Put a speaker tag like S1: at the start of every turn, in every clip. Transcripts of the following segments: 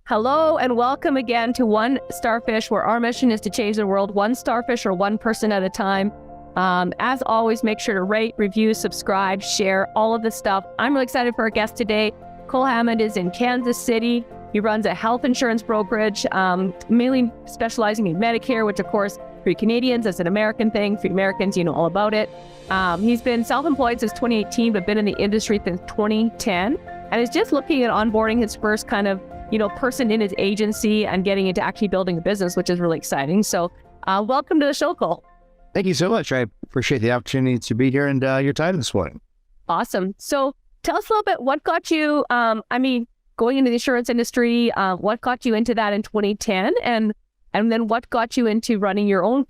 S1: Hello and welcome again to One Starfish, where our mission is to change the world one starfish or one person at a time. As always, make sure to rate, review, subscribe, share, all of this stuff. I'm really excited for our guest today. Cole Hammond is in Kansas City. He runs a health insurance brokerage, mainly specializing in Medicare, which of course, for you Canadians, is an American thing. For Americans, you know all about it. He's been self-employed since 2018, but been in the industry since 2010, and is just looking at onboarding his first kind of person in his agency and getting into actually building a business, which is really exciting. So welcome to the show, Cole.
S2: Thank you so much. I appreciate the opportunity to be here and your time this morning.
S1: Awesome. So tell us a little bit, what got you, going into the insurance industry, what got you into that in 2010? And then what got you into running your own,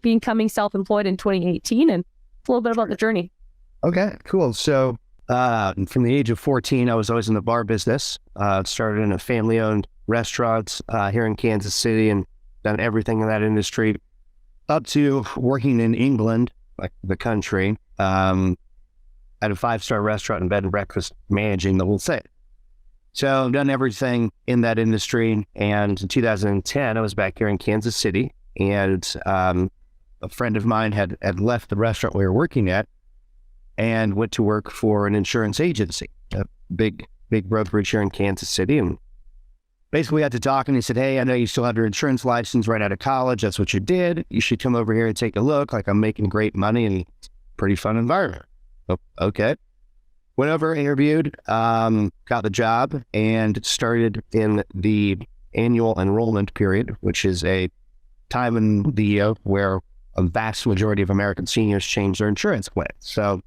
S1: becoming self-employed in 2018, and a little bit about the journey.
S2: Okay, cool. So from the age of 14, I was always in the bar business. Started in a family-owned restaurant here in Kansas City and done everything in that industry up to working in England, like the country, at a 5-star restaurant and bed and breakfast, managing the whole thing. So I've done everything in that industry. And in 2010, I was back here in Kansas City, and a friend of mine had left the restaurant we were working at and went to work for an insurance agency, a big brokerage here in Kansas City. And basically we had to talk, and he said, "Hey, I know you still have your insurance license right out of college. That's what you did. You should come over here and take a look. Like, I'm making great money and pretty fun environment." Oh, okay. Went over, interviewed, got the job, and started in the annual enrollment period, which is a time in the year where a vast majority of American seniors change their insurance plan. So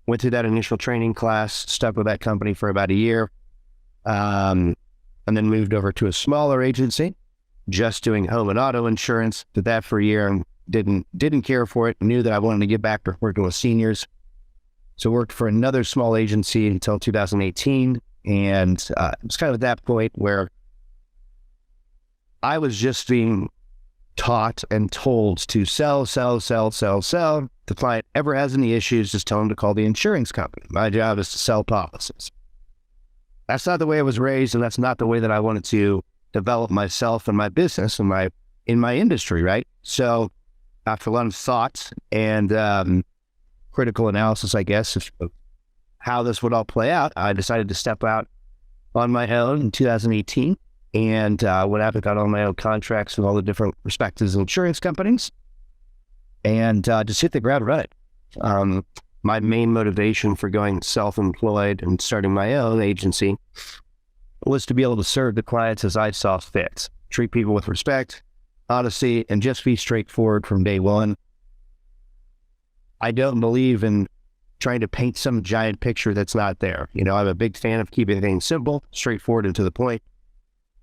S2: went through that initial training class, stuck with that company for about a year, and then moved over to a smaller agency, just doing home and auto insurance. Did that for a year and didn't care for it. Knew that I wanted to get back to working with seniors. So worked for another small agency until 2018. And it was kind of at that point where I was just being taught and told to sell. If the client ever has any issues, just tell them to call the insurance company. My job is to sell policies. That's not the way I was raised, and that's not the way that I wanted to develop myself and my business and in my industry, right? So after a lot of thought and critical analysis, I guess, of how this would all play out, I decided to step out on my own in 2018 and went out and got all my own contracts with all the different respective insurance companies and just hit the ground running. My main motivation for going self-employed and starting my own agency was to be able to serve the clients as I saw fit, treat people with respect, honesty, and just be straightforward from day one. I don't believe in trying to paint some giant picture that's not there. I'm a big fan of keeping things simple, straightforward, and to the point.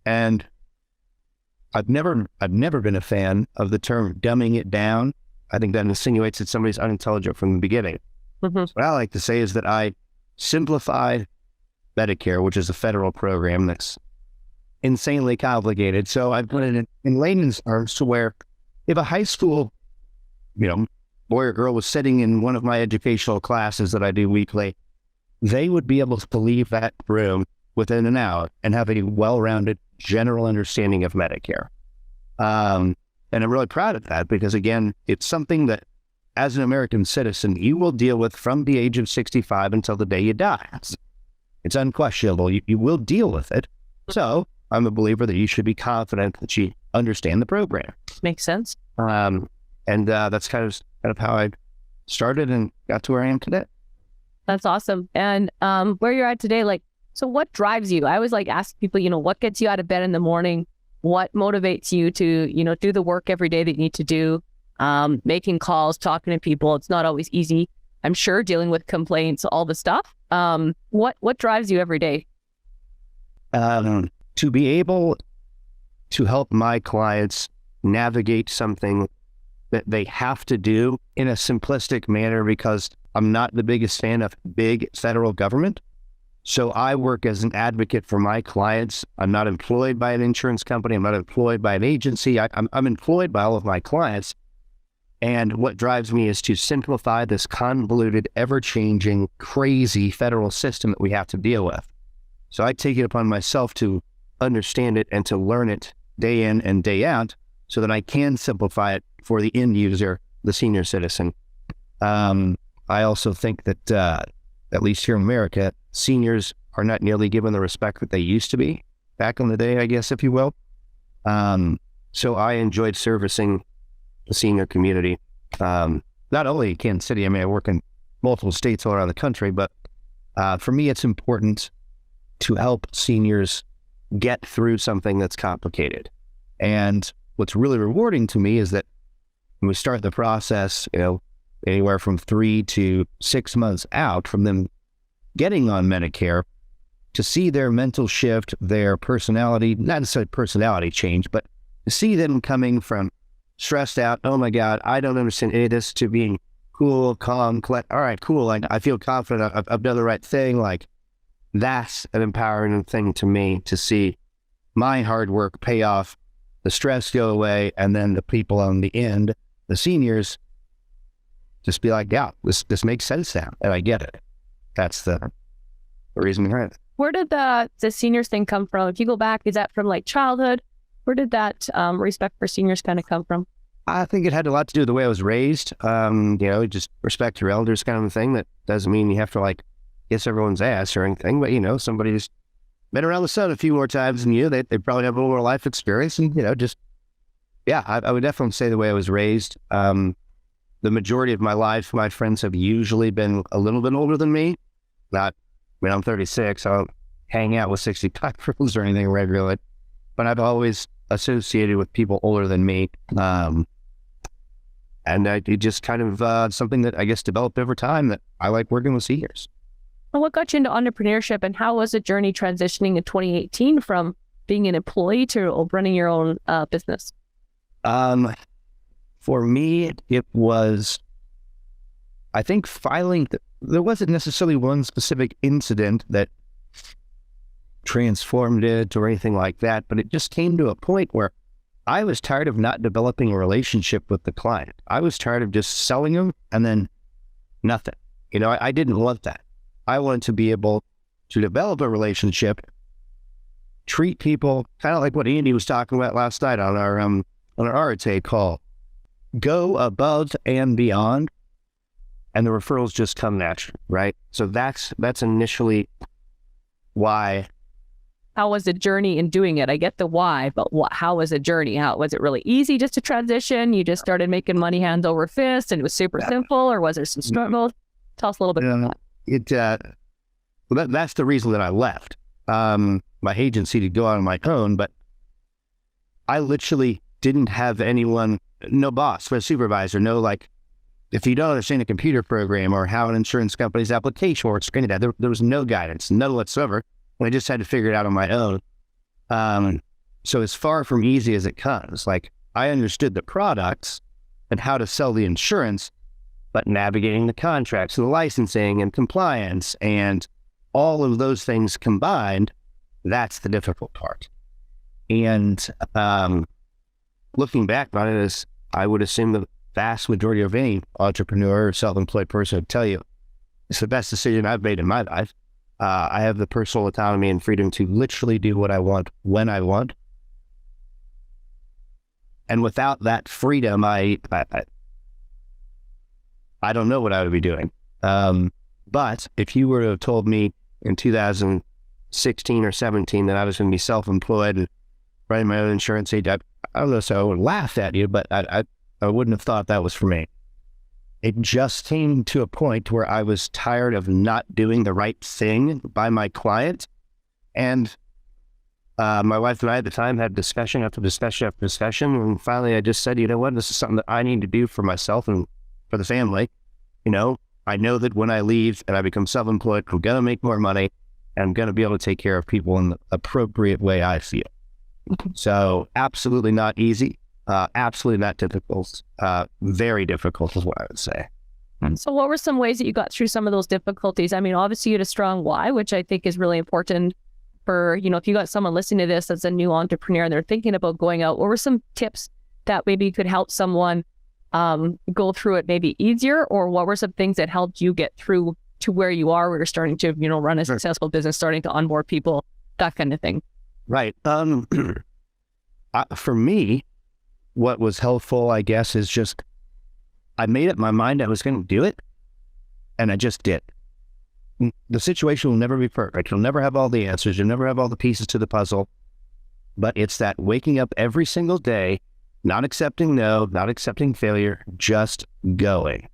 S2: And I've never been a fan of the term dumbing it down. I think that insinuates that somebody's unintelligent from the beginning. Mm-hmm. What I like to say is that I simplified Medicare, which is a federal program that's insanely complicated. So I put it in layman's terms to where if a high school, boy or girl was sitting in one of my educational classes that I do weekly, they would be able to leave that room within an hour and have a well-rounded general understanding of Medicare. And I'm really proud of that because, again, it's something that as an American citizen, you will deal with from the age of 65 until the day you die. It's unquestionable. You will deal with it. So I'm a believer that you should be confident that you understand the program.
S1: Makes sense.
S2: And that's kind of how I started and got to where I am today.
S1: That's awesome. And where you're at today, so what drives you? I always ask people, what gets you out of bed in the morning? What motivates you to, do the work every day that you need to do? Making calls, talking to people. It's not always easy, I'm sure, dealing with complaints, all the stuff. What drives you every day?
S2: To be able to help my clients navigate something that they have to do in a simplistic manner, because I'm not the biggest fan of big federal government. So I work as an advocate for my clients. I'm not employed by an insurance company. I'm not employed by an agency. I'm employed by all of my clients. And what drives me is to simplify this convoluted, ever-changing, crazy federal system that we have to deal with. So I take it upon myself to understand it and to learn it day in and day out so that I can simplify it for the end user, the senior citizen. I also think that, at least here in America, seniors are not nearly given the respect that they used to be back in the day, I guess, if you will. So I enjoyed servicing the senior community. Not only in Kansas City, I mean, I work in multiple states all around the country, but for me, it's important to help seniors get through something that's complicated. And what's really rewarding to me is that when we start the process, anywhere from 3 to 6 months out from them getting on Medicare, to see their mental shift, their personality, not necessarily personality change, but to see them coming from stressed out, oh my God, I don't understand any of this, to being cool, calm, collect, all right, cool, I feel confident, I've done the right thing. Like, that's an empowering thing to me, to see my hard work pay off, the stress go away, and then the people on the end, the seniors, just be like, yeah, this makes sense now, and I get it. That's the reason behind it.
S1: Where did the seniors thing come from? If you go back, is that from like childhood? Where did that respect for seniors kind of come from?
S2: I think it had a lot to do with the way I was raised. Just respect your elders kind of a thing. That doesn't mean you have to like kiss everyone's ass or anything, but somebody who's been around the sun a few more times than you, they probably have a little more life experience, and I would definitely say the way I was raised. The majority of my life, my friends have usually been a little bit older than me. I'm 36, I don't hang out with 65-year-olds or anything regularly, but I've always associated with people older than me. And it just kind of something that I guess developed over time, that I like working with seniors.
S1: And what got you into entrepreneurship, and how was the journey transitioning in 2018 from being an employee to running your own business?
S2: For me, it was, I think, there wasn't necessarily one specific incident that transformed it or anything like that, but it just came to a point where I was tired of not developing a relationship with the client. I was tired of just selling them and then nothing. I didn't want that. I wanted to be able to develop a relationship, treat people kind of like what Andy was talking about last night on our RTA call. Go above and beyond, and the referrals just come naturally, right? So that's initially why.
S1: How was the journey in doing it? I get the why, but how was the journey? How was it really easy just to transition? You just started making money hand over fist and it was super simple, or was there some struggles? Tell us a little bit about that.
S2: That's the reason that I left my agency to go out on my own, but I literally didn't have anyone, no boss, no supervisor, no like, if you don't understand a computer program or how an insurance company's application works, there was no guidance, none whatsoever. And I just had to figure it out on my own. So as far from easy as it comes, like, I understood the products and how to sell the insurance, but navigating the contracts and the licensing and compliance and all of those things combined, that's the difficult part. And looking back on it, as I would assume the vast majority of any entrepreneur or self-employed person would tell you, it's the best decision I've made in my life. I have the personal autonomy and freedom to literally do what I want when I want. And without that freedom, I don't know what I would be doing. But if you were to have told me in 2016 or 17 that I was going to be self-employed and running my own insurance agent, I don't know, so I would laugh at you, but I wouldn't have thought that was for me. It just came to a point where I was tired of not doing the right thing by my client. And my wife and I at the time had discussion after discussion after discussion. And finally, I just said, you know what, this is something that I need to do for myself and for the family. I know that when I leave and I become self-employed, I'm going to make more money and I'm going to be able to take care of people in the appropriate way I feel. So absolutely not easy. Absolutely not difficult. Very difficult is what I would say.
S1: So what were some ways that you got through some of those difficulties? I mean, obviously you had a strong why, which I think is really important for, if you got someone listening to this that's a new entrepreneur and they're thinking about going out, what were some tips that maybe could help someone go through it maybe easier? Or what were some things that helped you get through to where you are, where you're starting to, run a successful business, starting to onboard people, that kind of thing?
S2: Right. For me, what was helpful, I guess, is just I made up my mind I was going to do it, and I just did. The situation will never be perfect. You'll never have all the answers. You'll never have all the pieces to the puzzle. But it's that waking up every single day, not accepting no, not accepting failure, just going.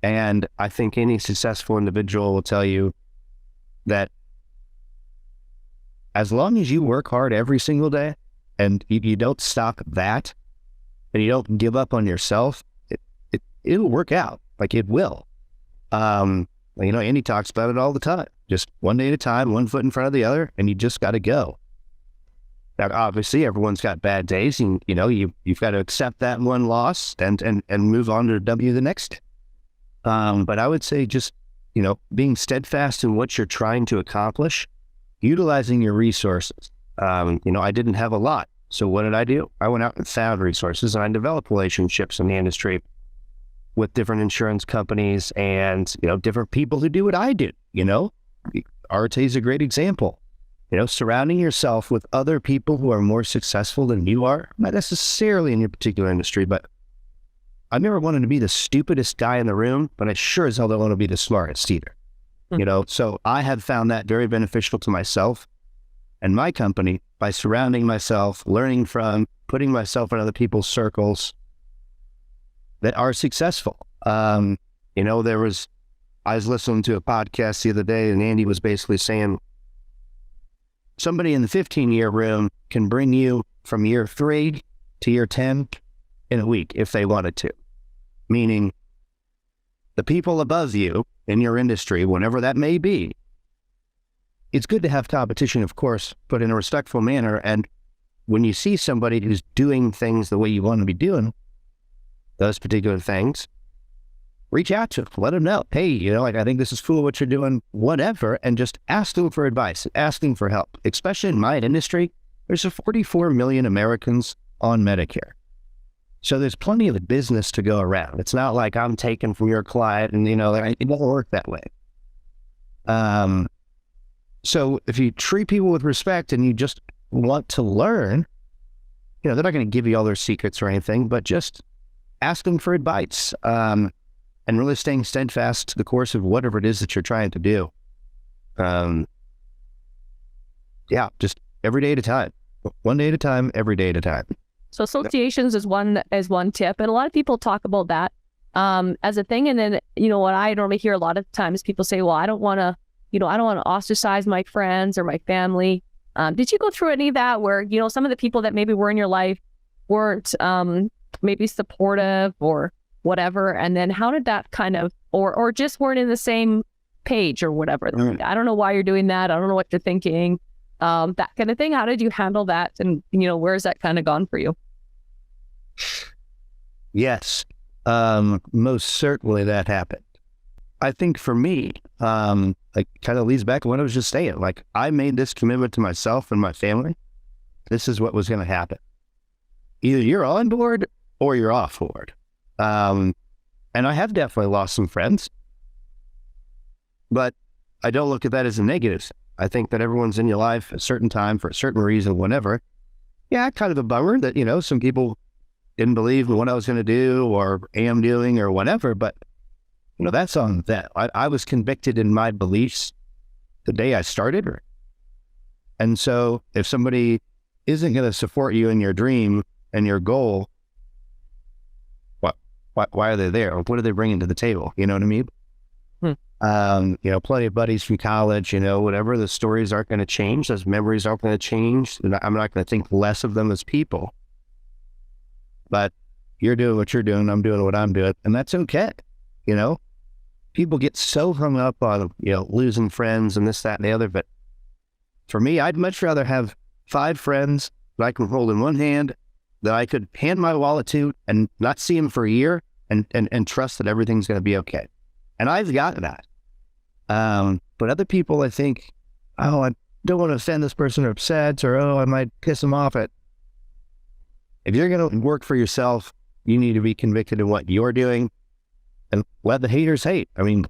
S2: And I think any successful individual will tell you that as long as you work hard every single day and you don't stop that and you don't give up on yourself, it'll work out. Like it will. Andy talks about it all the time. Just one day at a time, one foot in front of the other, and you just got to go. Now, obviously, everyone's got bad days, and you've got to accept that one loss and move on to W the next. But I would say just being steadfast in what you're trying to accomplish, utilizing your resources. I didn't have a lot, so what did I do? I went out and found resources, and I developed relationships in the industry with different insurance companies and different people who do what I do. RT is a great example. Surrounding yourself with other people who are more successful than you are, not necessarily in your particular industry, but I never wanted to be the stupidest guy in the room, but I sure as hell don't want to be the smartest either. So I have found that very beneficial to myself and my company by surrounding myself, learning from, putting myself in other people's circles that are successful. I was listening to a podcast the other day, and Andy was basically saying, somebody in the 15-year room can bring you from year 3 to year 10 in a week if they wanted to. Meaning the people above you in your industry, whenever that may be, it's good to have competition, of course, but in a respectful manner. And when you see somebody who's doing things the way you want to be doing those particular things, reach out to them, let them know, hey, I think this is cool what you're doing, whatever, and just ask them for advice, ask them for help. Especially in my industry, there's 44 million Americans on Medicare. So there's plenty of business to go around. It's not like I'm taking from your client and, it doesn't work that way. So if you treat people with respect and you just want to learn, they're not going to give you all their secrets or anything, but just ask them for advice. And really staying steadfast to the course of whatever it is that you're trying to do. Just every day at a time. One day at a time, every day at a time.
S1: So associations is one tip. And a lot of people talk about that as a thing. And then, what I normally hear a lot of times people say, well, I don't want to ostracize my friends or my family. Did you go through any of that where, some of the people that maybe were in your life weren't maybe supportive or whatever, and then how did that kind of, or just weren't in the same page or whatever? I don't know why you're doing that. I don't know what you're thinking. That kind of thing. How did you handle that? And, where's that kind of gone for you?
S2: Yes, most certainly that happened. I think for me, it kind of leads back to what I was just saying. Like, I made this commitment to myself and my family. This is what was going to happen. Either you're on board or you're off board. And I have definitely lost some friends, but I don't look at that as a negative. I think that everyone's in your life at a certain time for a certain reason, whatever. Yeah, kind of a bummer that, some people didn't believe in what I was going to do or am doing or whatever, but, that's on them. I was convicted in my beliefs the day I started. And so if somebody isn't going to support you in your dream and your goal, why are they there? What are they bringing to the table? You know what I mean? Plenty of buddies from college, whatever. The stories aren't going to change. Those memories aren't going to change. I'm not going to think less of them as people. But you're doing what you're doing. I'm doing what I'm doing. And that's okay. People get so hung up on, losing friends and this, that, and the other. But for me, I'd much rather have 5 friends that I can hold in one hand, that I could hand my wallet to and not see them for a year and trust that everything's going to be okay. And I've got that. But other people, I think, I don't want to offend this person or upset, or, I might piss them off. If you're going to work for yourself, you need to be convicted in what you're doing and let the haters hate. I mean,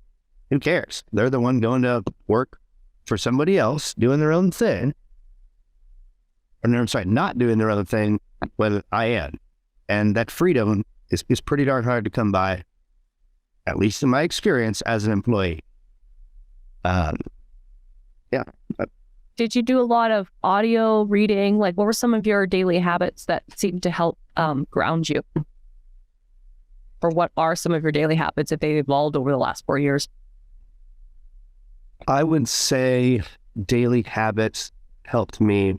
S2: who cares? They're the one going to work for somebody else, doing their own thing. or I'm sorry, not doing their other thing when I am. And that freedom is pretty darn hard to come by, at least in my experience as an employee. Yeah.
S1: Did you do a lot of audio reading? Like, what were some of your daily habits that seemed to help ground you? Or what are some of your daily habits if they've evolved over the last 4 years?
S2: I would say daily habits helped me.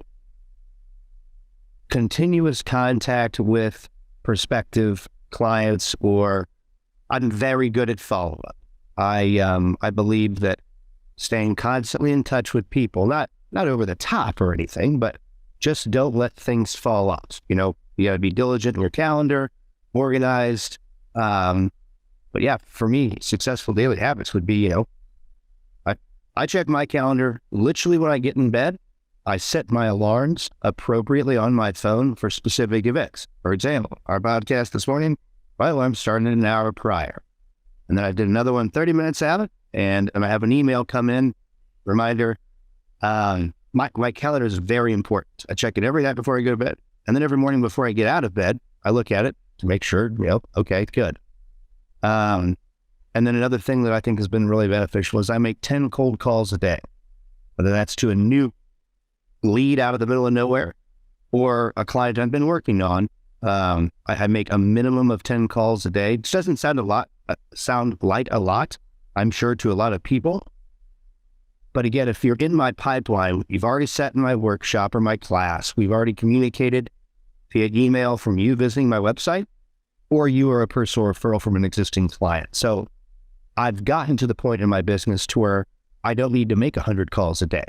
S2: Continuous contact with prospective clients, or I'm very good at follow-up. I believe that staying constantly in touch with people, not over the top or anything, but just don't let things fall off. You know, you got to be diligent in your calendar, organized. But yeah, for me, successful daily habits would be, you know, I check my calendar literally when I get in bed. I set my alarms appropriately on my phone for specific events. For example, our podcast this morning, my alarm started an hour prior. And then I did another one 30 minutes out, and I have an email come in, reminder. My calendar is very important. I check it every night before I go to bed. And then every morning before I get out of bed, I look at it to make sure, you know, okay, good. And then another thing that I think has been really beneficial is I make 10 cold calls a day, whether that's to a new lead out of the middle of nowhere or a client I've been working on. I make a minimum of 10 calls a day. It doesn't sound like a lot, I'm sure, to a lot of people. But again, if you're in my pipeline, you've already sat in my workshop or my class, we've already communicated via email from you visiting my website, or you are a personal referral from an existing client. So I've gotten to the point in my business to where I don't need to make 100 calls a day.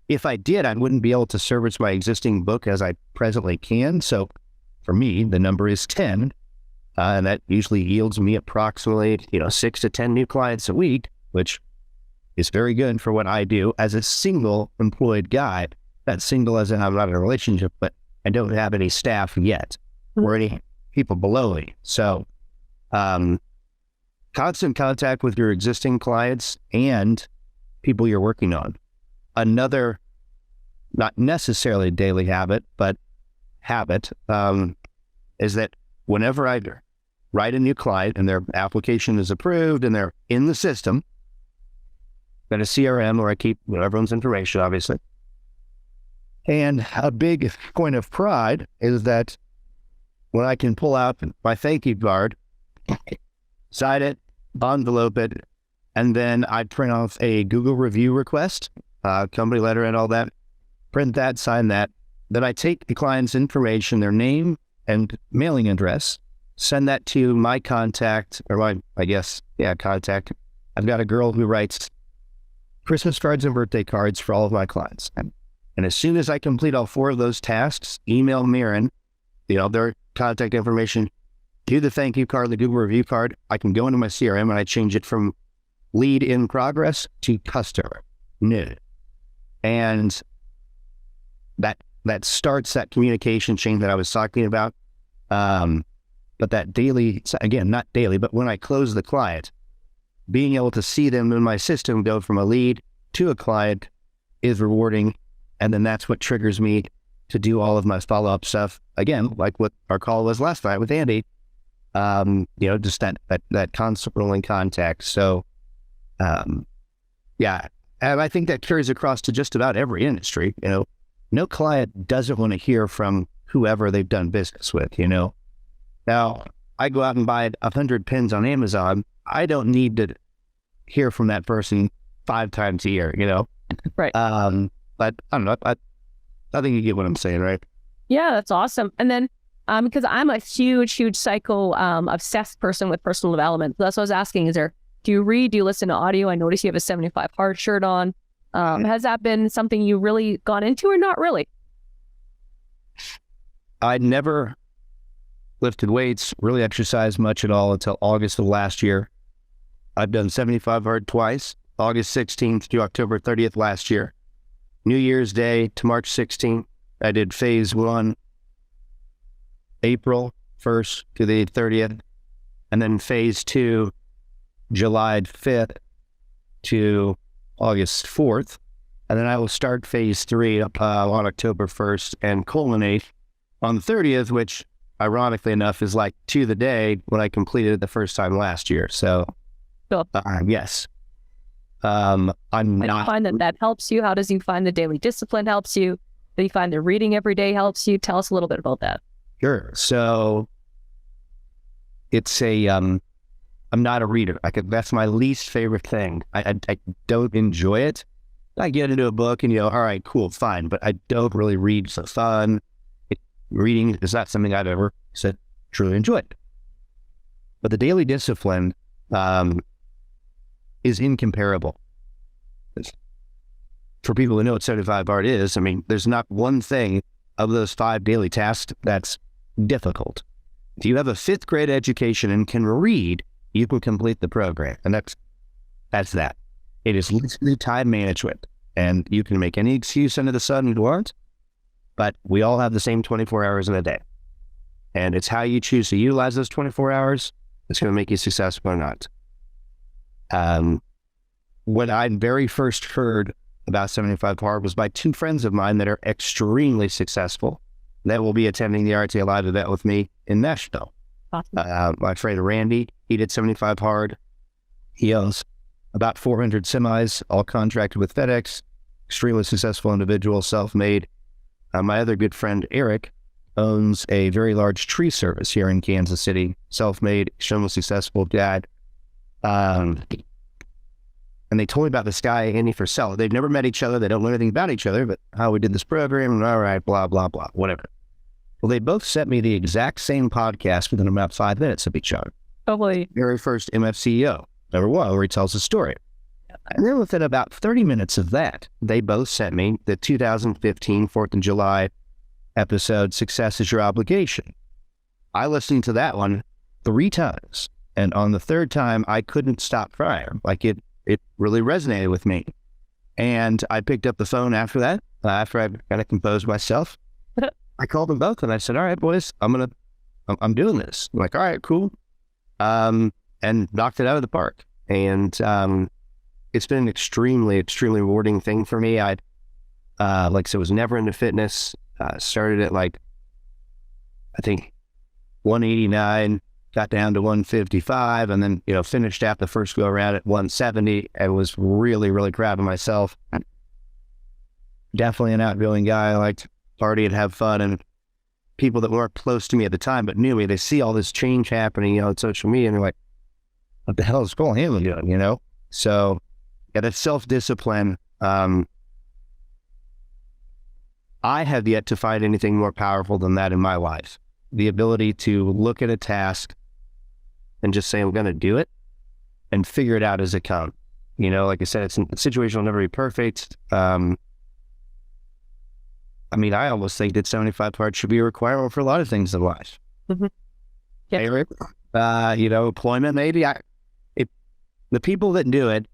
S2: If I did, I wouldn't be able to service my existing book as I presently can. So for me, the number is 10, and that usually yields me approximately, 6 to 10 new clients a week, which is very good for what I do as a single employed guy. Not single as in I'm not in a relationship, but I don't have any staff yet or any people below me. So constant contact with your existing clients and people you're working on. Another, not necessarily daily habit, but habit, is that whenever I write a new client and their application is approved and they're in the system, got a CRM where I keep everyone's information, obviously. And a big point of pride is that when I can pull out my thank you card, sign it, envelope it, and then I print off a Google review request, company letter and all that, print that, sign that. Then I take the client's information, their name and mailing address, send that to my contact, or contact. I've got a girl who writes Christmas cards and birthday cards for all of my clients. And as soon as I complete all 4 of those tasks, email Mirren, their contact information, do the thank you card, the Google review card, I can go into my CRM and I change it from lead in progress to customer new. And that starts that communication chain that I was talking about. But that daily, again, not daily, but when I close the client, being able to see them in my system go from a lead to a client is rewarding. And then that's what triggers me to do all of my follow-up stuff. Again, like what our call was last night with Andy, just that constant rolling contact. So, yeah. And I think that carries across to just about every industry. No client doesn't want to hear from whoever they've done business with, Now, I go out and buy 100 pens on Amazon. I don't need to hear from that person 5 times a year,
S1: Right.
S2: But I don't know. I think you get what I'm saying, right?
S1: Yeah, that's awesome. And then, because I'm a huge psycho obsessed person with personal development. So that's what I was asking. Do you read? Do you listen to audio? I notice you have a 75 Hard shirt on. Has that been something you really gone into or not really?
S2: I never lifted weights, really exercised much at all until August of last year. I've done 75 Hard twice, August 16th to October 30th last year. New Year's Day to March 16th, I did phase 1, April 1st to the 30th, and then phase 2, July 5th to August 4th. And then I will start phase 3 on October 1st and culminate on the 30th, which ironically enough is like to the day when I completed it the first time last year. So, yes. I'm
S1: I
S2: not.
S1: find that helps you. How does you find the daily discipline helps you? Do you find the reading every day helps you? Tell us a little bit about that.
S2: Sure. So it's I'm not a reader. That's my least favorite thing. I don't enjoy it. I get into a book and all right, cool, fine. But I don't really read for fun. Reading is not something I've ever said truly enjoyed. But the daily discipline is incomparable. For people who know what 75 hard is, I mean, there's not one thing of those 5 daily tasks that's difficult. If you have a 5th grade education and can read, you can complete the program. And that's that. It is literally time management. And you can make any excuse under the sun you want, but we all have the same 24 hours in a day. And it's how you choose to utilize those 24 hours that's going to make you successful or not. When I very first heard about 75 hard was by 2 friends of mine that are extremely successful that will be attending the RTA Live event with me in Nashville.
S1: Awesome.
S2: My friend Randy, he did 75 hard. He owns about 400 semis, all contracted with FedEx, extremely successful individual, self-made. My other good friend Eric owns a very large tree service here in Kansas City, self-made, extremely successful dad. And they told me about this guy, Andy Frisell. They've never met each other. They don't know anything about each other, but how we did this program, and all right, blah, blah, blah, whatever. Well, they both sent me the exact same podcast within about 5 minutes of each other.
S1: Oh, boy.
S2: Very first MFCEO, number 1, where he tells a story. And then within about 30 minutes of that, they both sent me the 2015 4th of July episode, Success is Your Obligation. I listened to that one 3 times. And on the 3rd time, I couldn't stop crying. Like it really resonated with me. And I picked up the phone after that, after I kind of composed myself. I called them both and I said, all right, boys, I'm doing this. I'm like, all right, cool. And knocked it out of the park. And it's been an extremely, extremely rewarding thing for me. Like I said, was never into fitness. Started at I think 189, got down to 155, and then, finished out the first go around at 170. I was really, really proud of myself. Definitely an outgoing guy. I liked to party and have fun, and people that weren't close to me at the time but knew me, they see all this change happening, on social media, and they're like, what the hell is Cole Hammond doing, So, yeah, that self-discipline, I have yet to find anything more powerful than that in my life. The ability to look at a task and just say, I'm going to do it and figure it out as it comes. Like I said, the situation will never be perfect. I almost think that 75 hard should be a requirement for a lot of things in life.
S1: Mm-hmm. Yeah.
S2: Employment, maybe. The people that do it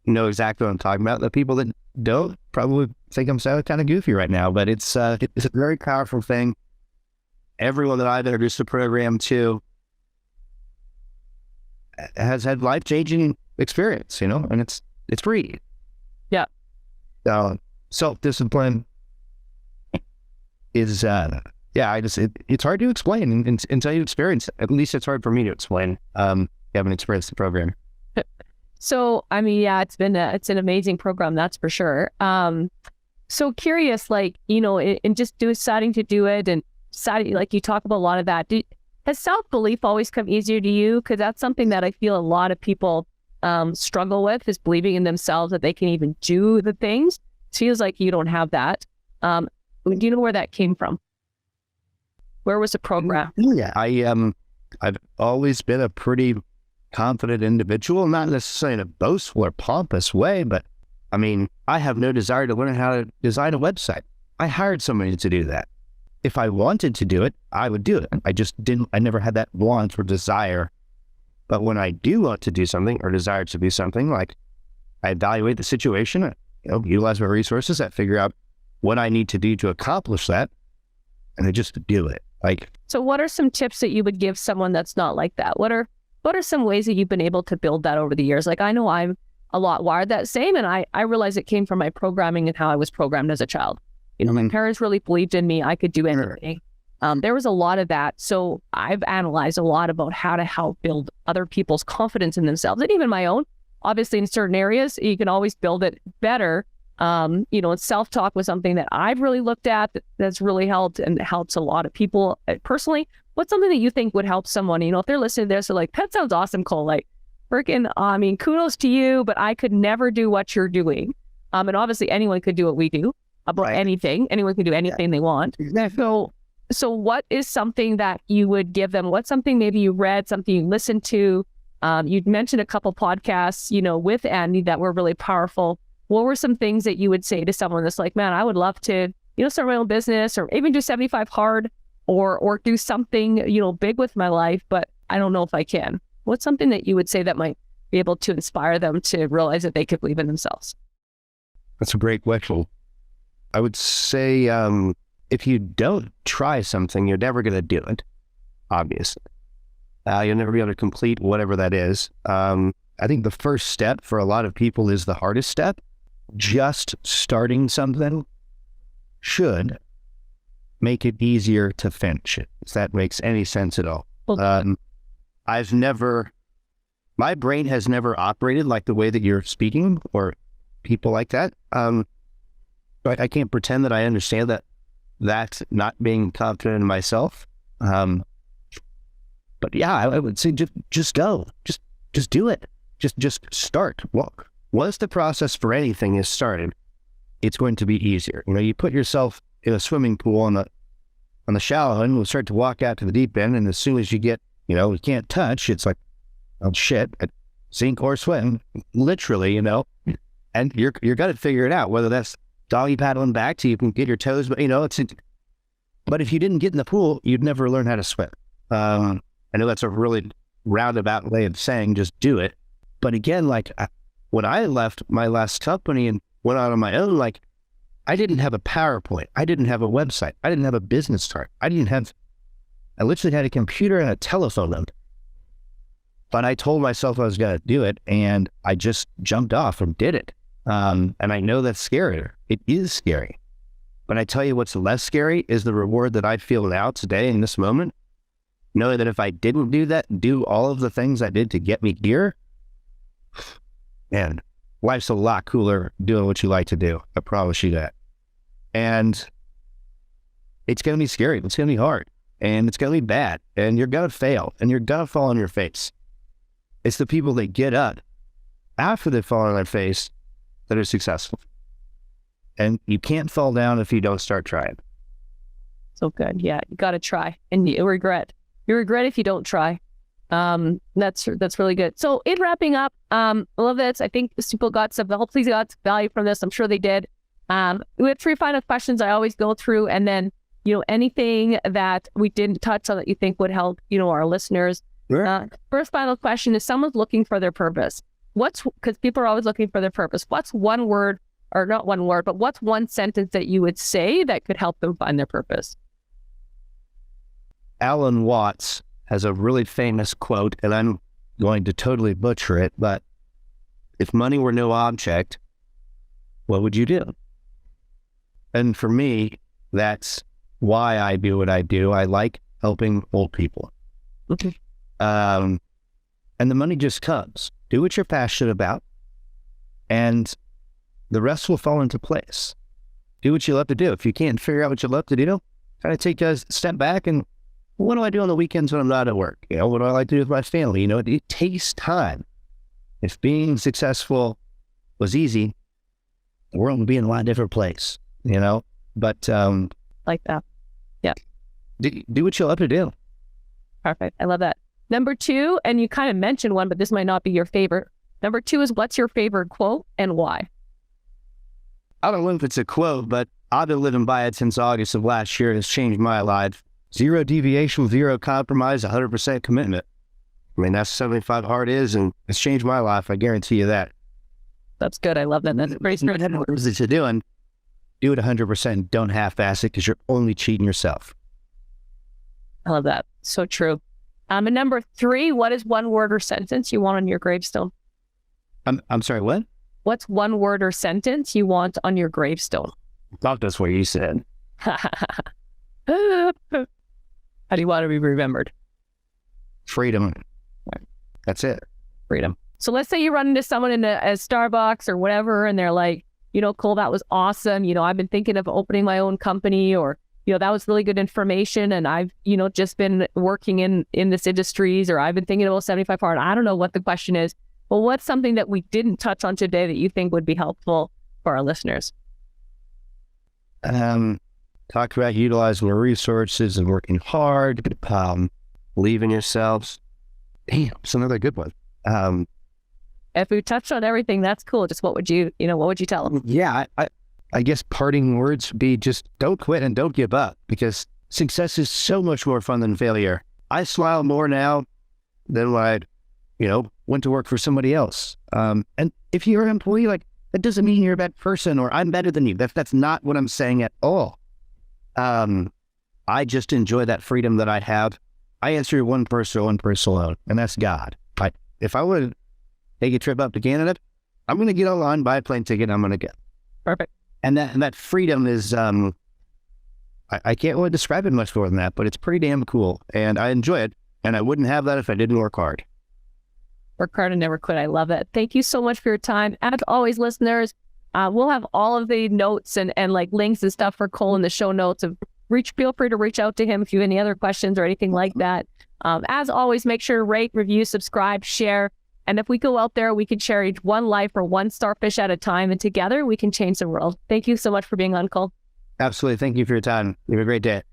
S2: know exactly what I'm talking about. The people that don't probably think I'm sounding kind of goofy right now, but it's a very powerful thing. Everyone that I've introduced the program to has had life-changing experience, and it's free.
S1: Yeah.
S2: Self-discipline is, it's hard to explain until you experience it. At least it's hard for me to explain. You haven't experienced the program.
S1: So, it's an amazing program, that's for sure. So curious, and just deciding to do it and deciding, like you talk about a lot of that. Has self-belief always come easier to you? Because that's something that I feel a lot of people struggle with, is believing in themselves that they can even do the things. It feels like you don't have that. Do you know where that came from? Where was the program?
S2: Yeah, I've always been a pretty confident individual, not necessarily in a boastful or pompous way, but I have no desire to learn how to design a website. I hired somebody to do that. If I wanted to do it, I would do it. I never had that want or desire. But when I do want to do something or desire to do something, I evaluate the situation, utilize my resources, I figure out what I need to do to accomplish that, and I just do it.
S1: So what are some tips that you would give someone that's not like that? What are some ways that you've been able to build that over the years? I know a lot wired that same. And I realized it came from my programming and how I was programmed as a child. You know, my parents really believed in me. I could do anything. There was a lot of that. So I've analyzed a lot about how to help build other people's confidence in themselves and even my own. Obviously, in certain areas, you can always build it better. And self-talk was something that I've really looked at that's really helped and helps a lot of people personally. What's something that you think would help someone? If they're listening to this, they're like, that sounds awesome, Cole. Like, freaking, kudos to you, but I could never do what you're doing. And obviously, anyone could do what we do about anything. Anyone can do anything they want. So what is something that you would give them? What's something maybe you read, something you listened to? You'd mentioned a couple podcasts, with Andy that were really powerful. What were some things that you would say to someone that's like, man, I would love to, start my own business or even do 75 hard or do something, big with my life, but I don't know if I can. What's something that you would say that might be able to inspire them to realize that they could believe in themselves? That's
S2: a great question. I would say, if you don't try something, you're never going to do it, obviously. You'll never be able to complete whatever that is. I think the first step for a lot of people is the hardest step. Just starting something should make it easier to finish it, if that makes any sense at all. My brain has never operated like the way that you're speaking or people like that. I can't pretend that I understand that. That's not being confident in myself. But yeah, I would say just go, just do it. Just start. Walk. Once the process for anything is started, it's going to be easier. You put yourself in a swimming pool on the shallow end, we'll start to walk out to the deep end. And as soon as you get, you can't touch, it's like, oh shit, sink or swim, literally, and you're going to figure it out, whether that's doggy paddling back so you can get your toes, but but if you didn't get in the pool, you'd never learn how to swim. I know that's a really roundabout way of saying just do it. But again, when I left my last company and went out on my own, I didn't have a PowerPoint. I didn't have a website. I didn't have a business card. I literally had a computer and a telephone number. But I told myself I was going to do it, and I just jumped off and did it. And I know that's scarier. It is scary. But I tell you what's less scary is the reward that I feel now today in this moment, knowing that if I didn't do all of the things I did to get me here, man, life's a lot cooler doing what you like to do. I promise you that. And it's going to be scary. It's going to be hard. And it's going to be bad. And you're going to fail. And you're going to fall on your face. It's the people that get up after they fall on their face that are successful. And you can't fall down if you don't start trying.
S1: So good. Yeah, you got to try. And you regret if you don't try. That's really good. So in wrapping up, I love this. I think people hopefully got some value from this. I'm sure they did. We have 3 final questions I always go through, and then, anything that we didn't touch on that you think would help, our listeners. Sure. First final question is, someone's looking for their purpose. Because people are always looking for their purpose. What's one word, or not one word, but what's one sentence that you would say that could help them find their purpose?
S2: Alan Watts has a really famous quote, and I'm going to totally butcher it, but if money were no object, what would you do? And for me, that's why I do what I do. I like helping old people.
S1: Okay.
S2: And the money just comes. Do what you're passionate about, and the rest will fall into place. Do what you love to do. If you can't figure out what you love to do, kind of take a step back and, what do I do on the weekends when I'm not at work? What do I like to do with my family? It takes time. If being successful was easy, the world would be in a lot different place, But
S1: like that. Yeah.
S2: Do what you love to do.
S1: Perfect. I love that. Number 2, and you kind of mentioned one, but this might not be your favorite. Number 2 is, what's your favorite quote and why?
S2: I don't know if it's a quote, but I've been living by it since August of last year. It's changed my life. 0 deviation, 0 compromise, 100% commitment. I mean, that's 75 hard is, and it's changed my life. I guarantee you that.
S1: That's good. I love that. That's great.
S2: What is it you're doing? Do it 100%. Don't half-ass it, because you're only cheating yourself.
S1: I love that. So true. And number 3, what is one word or sentence you want on your gravestone?
S2: I'm sorry, what?
S1: What's one word or sentence you want on your gravestone?
S2: I thought that's what you said.
S1: How do you want to be remembered?
S2: Freedom. That's it.
S1: Freedom. So let's say you run into someone in a Starbucks or whatever, and they're like, Cole, that was awesome. I've been thinking of opening my own company, or, that was really good information. And I've, just been working in this industries, or I've been thinking about 75 hard. I don't know what the question is, but what's something that we didn't touch on today that you think would be helpful for our listeners?
S2: Talk about utilizing your resources and working hard, believe in yourselves. Damn, it's another good one.
S1: If we touched on everything, that's cool. Just what would you tell them?
S2: Yeah, I guess parting words would be just don't quit and don't give up, because success is so much more fun than failure. I smile more now than when I, went to work for somebody else. And if you're an employee, that doesn't mean you're a bad person or I'm better than you. That's not what I'm saying at all. I just enjoy that freedom that I have. I answer one person alone, and that's God. If I would take a trip up to Canada, I'm going to get online, buy a plane ticket, and I'm going to go.
S1: Perfect.
S2: And that freedom is, I can't really describe it much more than that, but it's pretty damn cool. And I enjoy it. And I wouldn't have that if I didn't work hard.
S1: Work hard and never quit. I love it. Thank you so much for your time. As always, listeners, we'll have all of the notes and links and stuff for Cole in the show notes. Feel free to reach out to him if you have any other questions or anything like that. As always, make sure to rate, review, subscribe, share. And if we go out there, we can share each one life or one starfish at a time. And together we can change the world. Thank you so much for being on, Cole.
S2: Absolutely. Thank you for your time. You have a great day.